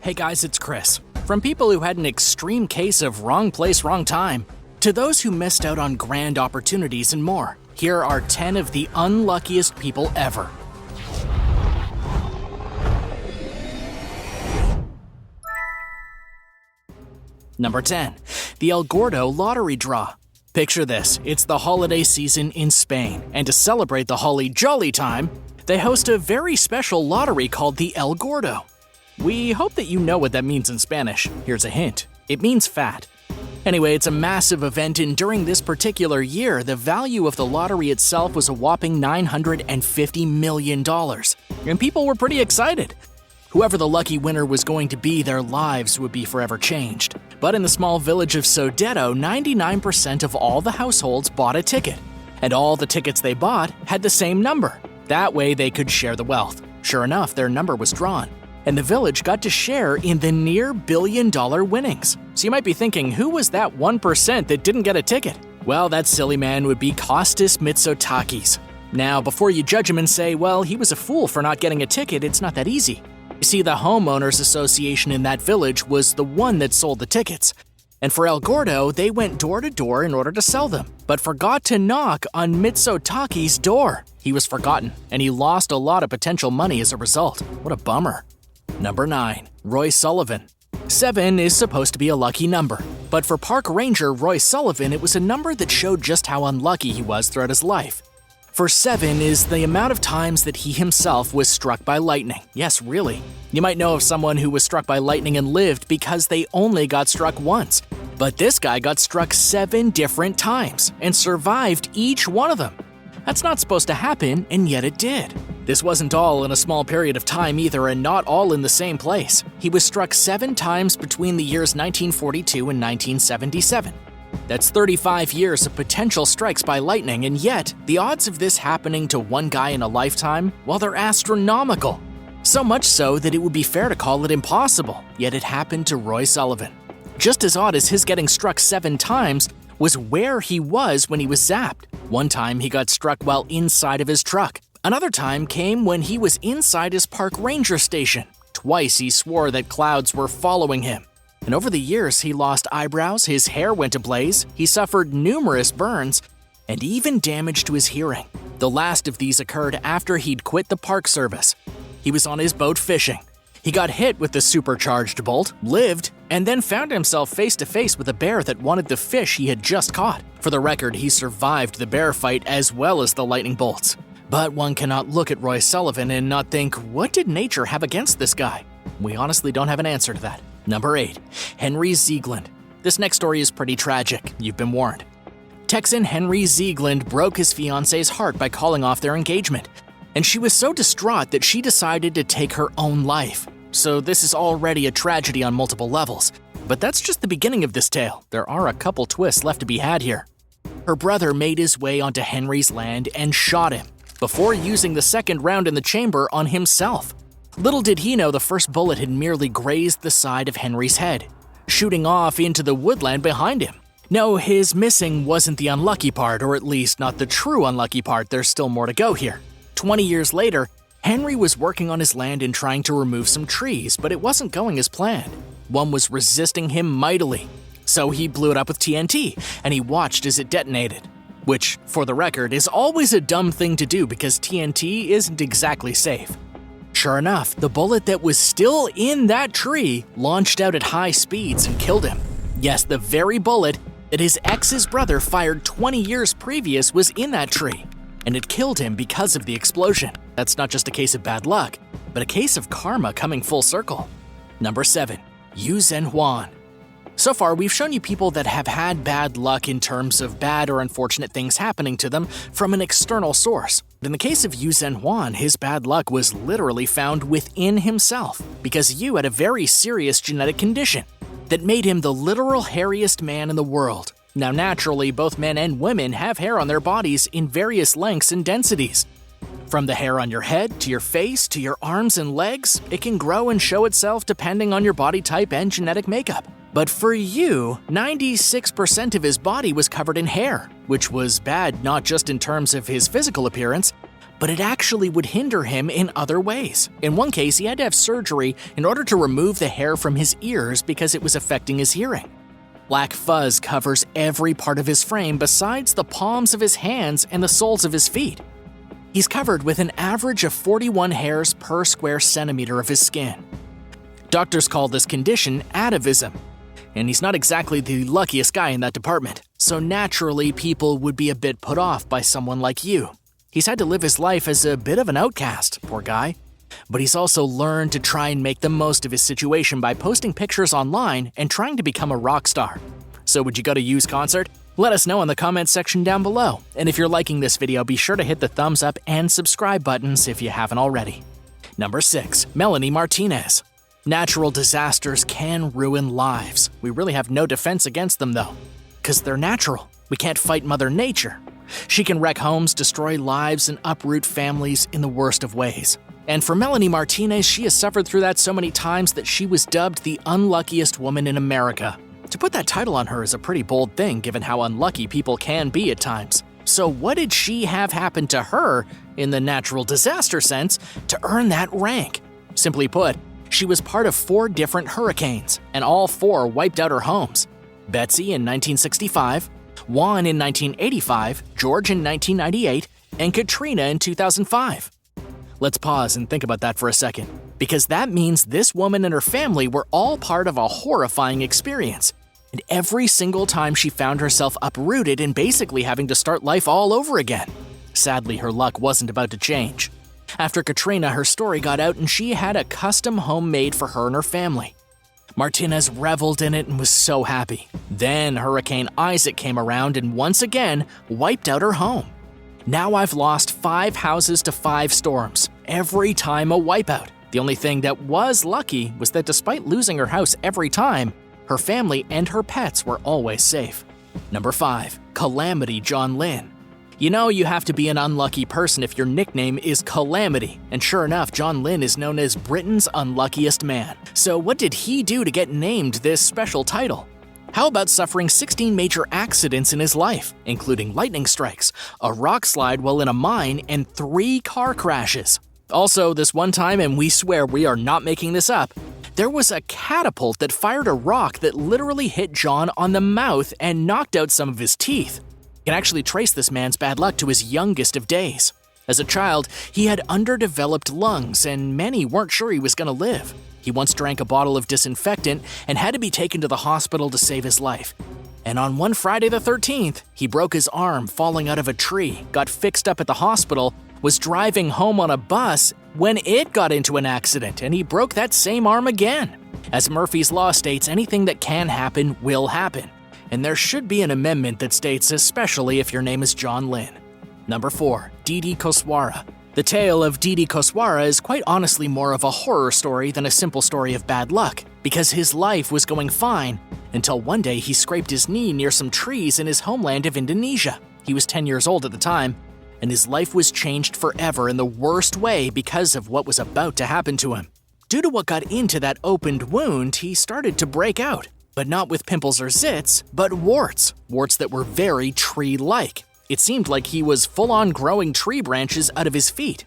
Hey guys, it's Chris. From people who had an extreme case of wrong place, wrong time, to those who missed out on grand opportunities and more, here are 10 of the unluckiest people ever. Number 10. The El Gordo lottery draw. Picture this, it's the holiday season in Spain, and to celebrate the holly jolly time, they host a very special lottery called the El Gordo. We hope that you know what that means in Spanish. Here's a hint. It means fat. Anyway, it's a massive event, and during this particular year, the value of the lottery itself was a whopping $950 million. And people were pretty excited. Whoever the lucky winner was going to be, their lives would be forever changed. But in the small village of Sodeto, 99% of all the households bought a ticket. And all the tickets they bought had the same number. That way they could share the wealth. Sure enough, their number was drawn. And the village got to share in the near billion-dollar winnings. So you might be thinking, who was that 1% that didn't get a ticket? Well, that silly man would be Kostas Mitsotakis. Now, before you judge him and say, well, he was a fool for not getting a ticket, it's not that easy. You see, the homeowners association in that village was the one that sold the tickets. And for El Gordo, they went door to door in order to sell them, but forgot to knock on Mitsotakis' door. He was forgotten, and he lost a lot of potential money as a result. What a bummer. Number 9. Roy Sullivan. 7 is supposed to be a lucky number, but for park ranger Roy Sullivan, it was a number that showed just how unlucky he was throughout his life. For 7 is the amount of times that he himself was struck by lightning. Yes, really. You might know of someone who was struck by lightning and lived because they only got struck once. But this guy got struck 7 different times and survived each one of them. That's not supposed to happen, and yet it did. This wasn't all in a small period of time either, and not all in the same place. He was struck 7 times between the years 1942 and 1977. That's 35 years of potential strikes by lightning, and yet, the odds of this happening to one guy in a lifetime, well, they're astronomical. So much so that it would be fair to call it impossible, yet it happened to Roy Sullivan. Just as odd as his getting struck 7 times was where he was when he was zapped. One time he got struck while inside of his truck. Another time came when he was inside his park ranger station. Twice he swore that clouds were following him. And over the years, he lost eyebrows, his hair went ablaze, he suffered numerous burns, and even damage to his hearing. The last of these occurred after he'd quit the park service. He was on his boat fishing. He got hit with the supercharged bolt, lived, and then found himself face-to-face with a bear that wanted the fish he had just caught. For the record, he survived the bear fight as well as the lightning bolts. But one cannot look at Roy Sullivan and not think, what did nature have against this guy? We honestly don't have an answer to that. Number 8. Henry ZIEGLAND. This next story is pretty tragic. You've been warned. Texan Henry ZIEGLAND broke his fiancée's heart by calling off their engagement. And she was so distraught that she decided to take her own life. So this is already a tragedy on multiple levels. But that's just the beginning of this tale. There are a couple twists left to be had here. Her brother made his way onto Henry's land and shot him, before using the second round in the chamber on himself. Little did he know the first bullet had merely grazed the side of Henry's head, shooting off into the woodland behind him. No, his missing wasn't the unlucky part, or at least not the true unlucky part. There's still more to go here. 20 years later, Henry was working on his land and trying to remove some trees, but it wasn't going as planned. One was resisting him mightily. So he blew it up with TNT, and he watched as it detonated. Which, for the record, is always a dumb thing to do because TNT isn't exactly safe. Sure enough, the bullet that was still in that tree launched out at high speeds and killed him. Yes, the very bullet that his ex's brother fired 20 years previous was in that tree, and it killed him because of the explosion. That's not just a case of bad luck, but a case of karma coming full circle. Number 7. ZHENHUAN. So far, we've shown you people that have had bad luck in terms of bad or unfortunate things happening to them from an external source. But in the case of ZHENHUAN, his bad luck was literally found within himself because Yu had a very serious genetic condition that made him the literal hairiest man in the world. Now, naturally, both men and women have hair on their bodies in various lengths and densities. From the hair on your head, to your face, to your arms and legs, it can grow and show itself depending on your body type and genetic makeup. But for Yu, 96% of his body was covered in hair, which was bad not just in terms of his physical appearance, but it actually would hinder him in other ways. In one case, he had to have surgery in order to remove the hair from his ears because it was affecting his hearing. Black fuzz covers every part of his frame besides the palms of his hands and the soles of his feet. He's covered with an average of 41 hairs per square centimeter of his skin. Doctors call this condition atavism, and he's not exactly the luckiest guy in that department, so naturally people would be a bit put off by someone like you. He's had to live his life as a bit of an outcast, poor guy. But he's also learned to try and make the most of his situation by posting pictures online and trying to become a rock star. So would you go to Yu's concert? Let us know in the comments section down below. And if you're liking this video, be sure to hit the thumbs up and subscribe buttons if you haven't already. Number 6. Melanie Martinez. Natural disasters can ruin lives. We really have no defense against them though, because they're natural. We can't fight Mother Nature. She can wreck homes, destroy lives, and uproot families in the worst of ways. And for Melanie Martinez, she has suffered through that so many times that she was dubbed the unluckiest woman in America. To put that title on her is a pretty bold thing given how unlucky people can be at times. So what did she have happen to her, in the natural disaster sense, to earn that rank? Simply put, she was part of 4 different hurricanes, and all 4 wiped out her homes. Betsy in 1965, Juan in 1985, George in 1998, and Katrina in 2005. Let's pause and think about that for a second, because that means this woman and her family were all part of a horrifying experience. And every single time she found herself uprooted and basically having to start life all over again. Sadly, her luck wasn't about to change. After Katrina, her story got out and she had a custom home made for her and her family. Martinez reveled in it and was so happy. Then Hurricane Isaac came around and once again wiped out her home. Now I've lost 5 houses to 5 storms, every time a wipeout. The only thing that was lucky was that despite losing her house every time, her family and her pets were always safe. Number 5. Calamity John Lynn. You know you have to be an unlucky person if your nickname is Calamity, and sure enough, John Lynn is known as Britain's unluckiest man. So what did he do to get named this special title? How about suffering 16 major accidents in his life, including lightning strikes, a rock slide while in a mine, and 3 car crashes? Also, this one time, and we swear we are not making this up, there was a catapult that fired a rock that literally hit John on the mouth and knocked out some of his teeth. You can actually trace this man's bad luck to his youngest of days. As a child, he had underdeveloped lungs, and many weren't sure he was going to live. He once drank a bottle of disinfectant and had to be taken to the hospital to save his life. And on one Friday the 13th, he broke his arm falling out of a tree, got fixed up at the hospital, was driving home on a bus when it got into an accident, and he broke that same arm again. As Murphy's Law states, anything that can happen will happen. And there should be an amendment that states especially if your name is John Lynn. Number 4. DEDE KOSWARA. The tale of DEDE KOSWARA is quite honestly more of a horror story than a simple story of bad luck, because his life was going fine until one day he scraped his knee near some trees in his homeland of Indonesia. He was 10 years old at the time, and his life was changed forever in the worst way because of what was about to happen to him. Due to what got into that opened wound, he started to break out, but not with pimples or zits, but warts that were very tree-like. It seemed like he was full-on growing tree branches out of his feet.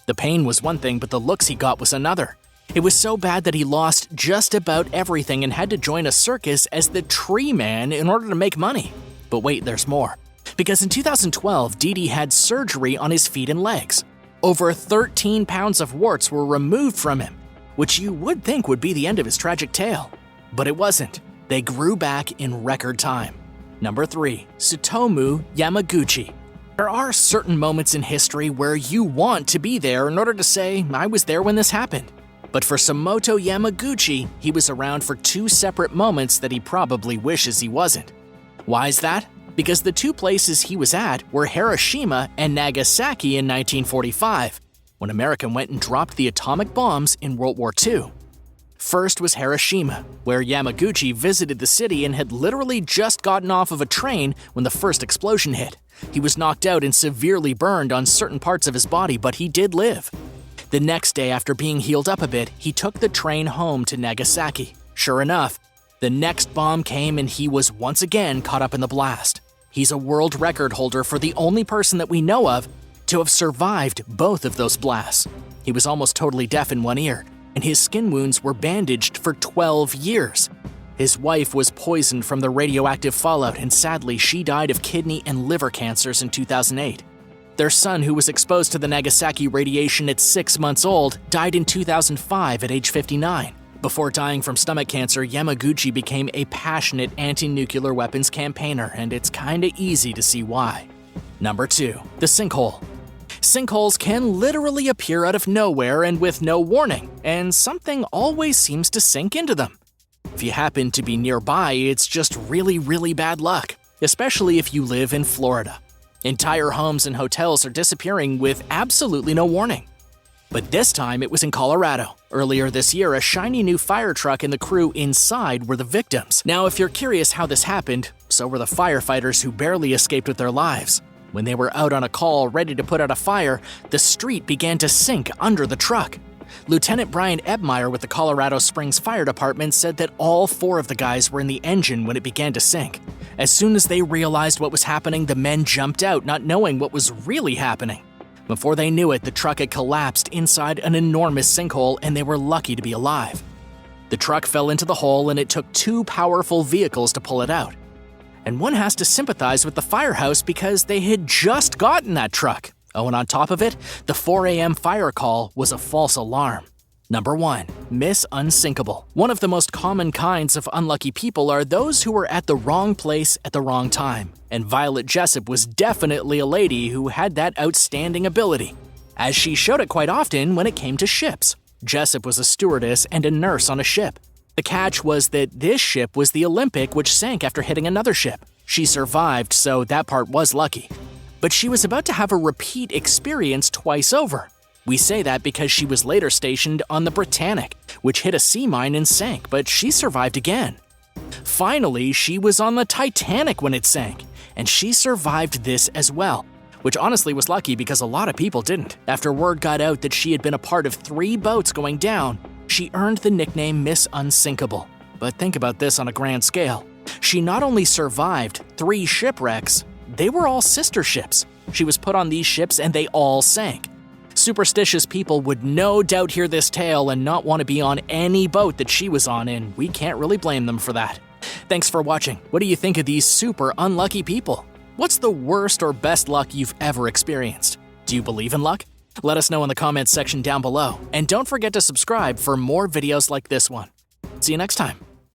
The pain was one thing, but the looks he got was another. It was so bad that he lost just about everything and had to join a circus as the tree man in order to make money. But wait, there's more. Because in 2012, DEDE had surgery on his feet and legs. Over 13 pounds of warts were removed from him, which you would think would be the end of his tragic tale. But it wasn't. They grew back in record time. Number 3. TSUTOMU Yamaguchi. There are certain moments in history where you want to be there in order to say, I was there when this happened. But for Samoto Yamaguchi, he was around for 2 separate moments that he probably wishes he wasn't. Why is that? Because the 2 places he was at were Hiroshima and Nagasaki in 1945, when America went and dropped the atomic bombs in World War II. First was Hiroshima, where Yamaguchi visited the city and had literally just gotten off of a train when the first explosion hit. He was knocked out and severely burned on certain parts of his body, but he did live. The next day, after being healed up a bit, he took the train home to Nagasaki. Sure enough, the next bomb came and he was once again caught up in the blast. He's a world record holder for the only person that we know of to have survived both of those blasts. He was almost totally deaf in one ear, and his skin wounds were bandaged for 12 years. His wife was poisoned from the radioactive fallout, and sadly, she died of kidney and liver cancers in 2008. Their son, who was exposed to the Nagasaki radiation at 6 months old, died in 2005 at age 59. Before dying from stomach cancer, Yamaguchi became a passionate anti-nuclear weapons campaigner, and it's kinda easy to see why. Number 2. The sinkhole. Sinkholes can literally appear out of nowhere and with no warning, and something always seems to sink into them. If you happen to be nearby, it's just really bad luck, especially if you live in Florida. Entire homes and hotels are disappearing with absolutely no warning. But this time it was in Colorado. Earlier this year, a shiny new fire truck and the crew inside were the victims. Now, if you're curious how this happened, so were the firefighters who barely escaped with their lives. When they were out on a call ready to put out a fire, the street began to sink under the truck. Lieutenant Brian Ebmeyer with the Colorado Springs Fire Department said that all 4 of the guys were in the engine when it began to sink. As soon as they realized what was happening, the men jumped out, not knowing what was really happening. Before they knew it, the truck had collapsed inside an enormous sinkhole, and they were lucky to be alive. The truck fell into the hole, and it took 2 powerful vehicles to pull it out. And one has to sympathize with the firehouse because they had just gotten that truck. Oh, and on top of it, the 4 a.m. fire call was a false alarm. Number 1. Miss Unsinkable. One of the most common kinds of unlucky people are those who were at the wrong place at the wrong time. And Violet Jessup was definitely a lady who had that outstanding ability, as she showed it quite often when it came to ships. Jessup was a stewardess and a nurse on a ship. The catch was that this ship was the Olympic, which sank after hitting another ship. She survived, so that part was lucky. But she was about to have a repeat experience twice over. We say that because she was later stationed on the Britannic, which hit a sea mine and sank, but she survived again. Finally, she was on the Titanic when it sank, and she survived this as well, which honestly was lucky because a lot of people didn't. After word got out that she had been a part of 3 boats going down, she earned the nickname Miss Unsinkable. But think about this on a grand scale. She not only survived 3 shipwrecks, they were all sister ships. She was put on these ships and they all sank. Superstitious people would no doubt hear this tale and not want to be on any boat that she was on, and we can't really blame them for that. Thanks for watching. What do you think of these super unlucky people? What's the worst or best luck you've ever experienced? Do you believe in luck? Let us know in the comments section down below, and don't forget to subscribe for more videos like this one. See you next time.